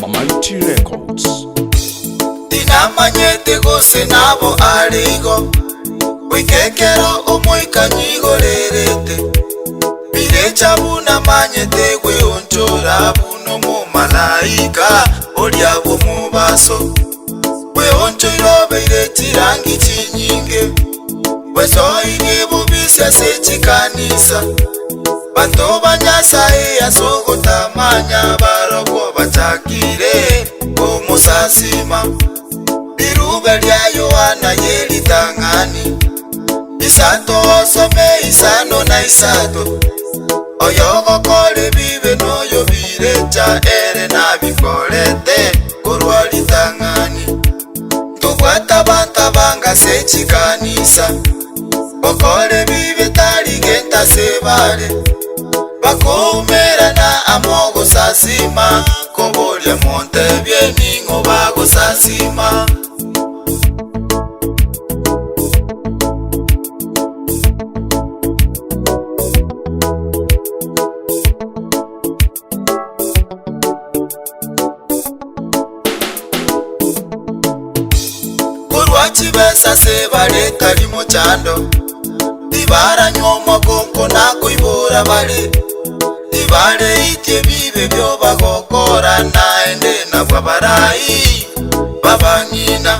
Mighty Records. Dinamanyete gose nabo arigo wikekero omoikanyigo rerete birecha buna manyete gwe onchora buno mu malaika oliabo mubaso gwe onchoro beireti rangi chinyinge gwe soini bubisya sechikanisa banto banyasaye yasogota manya baroko batakire omusasima birube lya Yohana yelitangani isato osome isano na isato oyogokole bibe noyo birecha ere na bikolete korwa litangani tubwata banta banga sechikanisa okole bibe taligenta sebale bakomera na amogo sasima kobolya monte byeningo bago sasima kurwachi besa sebale tali mochando dibara nyomo gonko na kuibora bale dibare ite bibe byo bagokora naende na bwabarai babanyina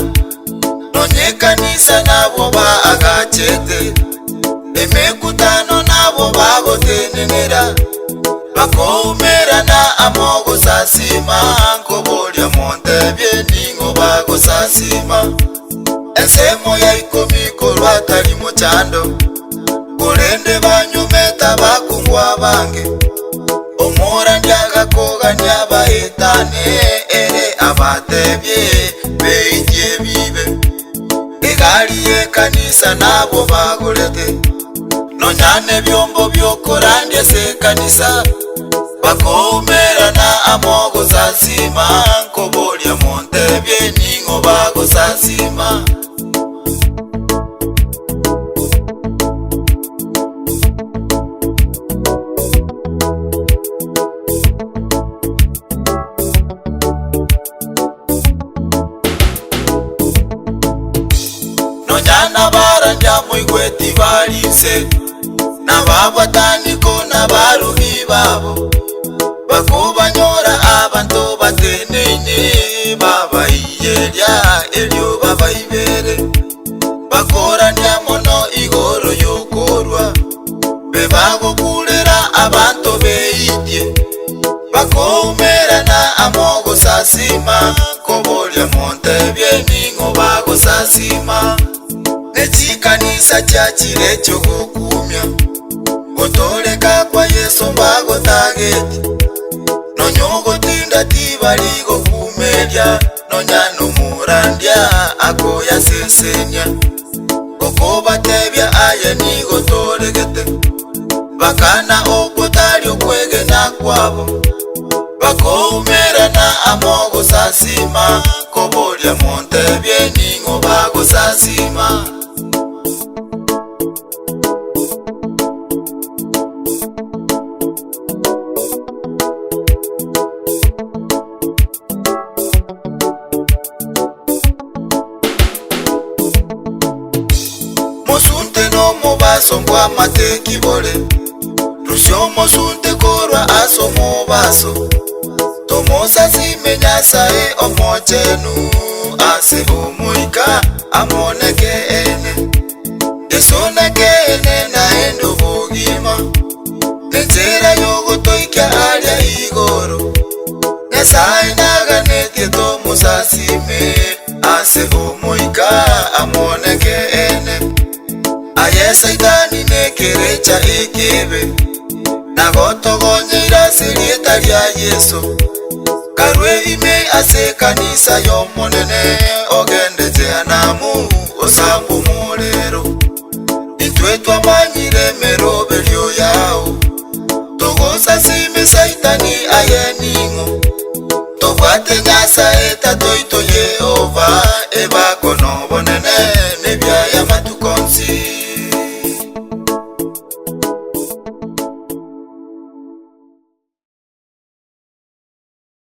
nonyekanisa nabo ba agachete emekutano nabo bagotenenera bakomera na amogo sasima kobolya monte byeningo bago sasima ensemo ya ikomiko lwatali mochando kulende banyumeta bakungwa bange omora ndyaga nyabaetane ere abatebye beitye bibe egaliye kanisa nabo bagolete nonyane byombo byokora ndyese kanisa bakomera na amogo sasima kobolya monte byeningo bago sasima nonyana barandya muigweti balise nababwataniko nabaruhi babo bakubanyora abantu batenene babaiyelya elyo babaibere bakora ndya mono igoro yokorwa bebagokulera abantu beitye bakomera na amogo sasima kobolya monte byeningo bago sasima nechikanisa chachire chogokumya gotoleka kwa Yesu mbago tageti nonyogotinda tibaligo kumelya nonyano murandya akoya sesenya gokobatebya aya nigotolegete bakana okotali okwegena kwabo bakomera na amogo sasima kobolya monte byeningo bago sasima mosunte no mobaso ngwa mateki bole rusyo mosunte korwa aso mobaso tomosa simenya sae omochenu ase omuika amoneke ene esoneke ene na endo bogima nenzera yogotoika alya igoro nyasaye naganete tomosa sime ase omuika amoneke ene aye saitani nekerecha ikebe nagotogonyera sirieta lya Yesu karwe ime ase kanisa yomonene ogende jehanamu osambu mulero itwe twamanyire merobe lyo yao togosa sime saitani aye ningo togwa bate nyasaye tatoito Yehova eba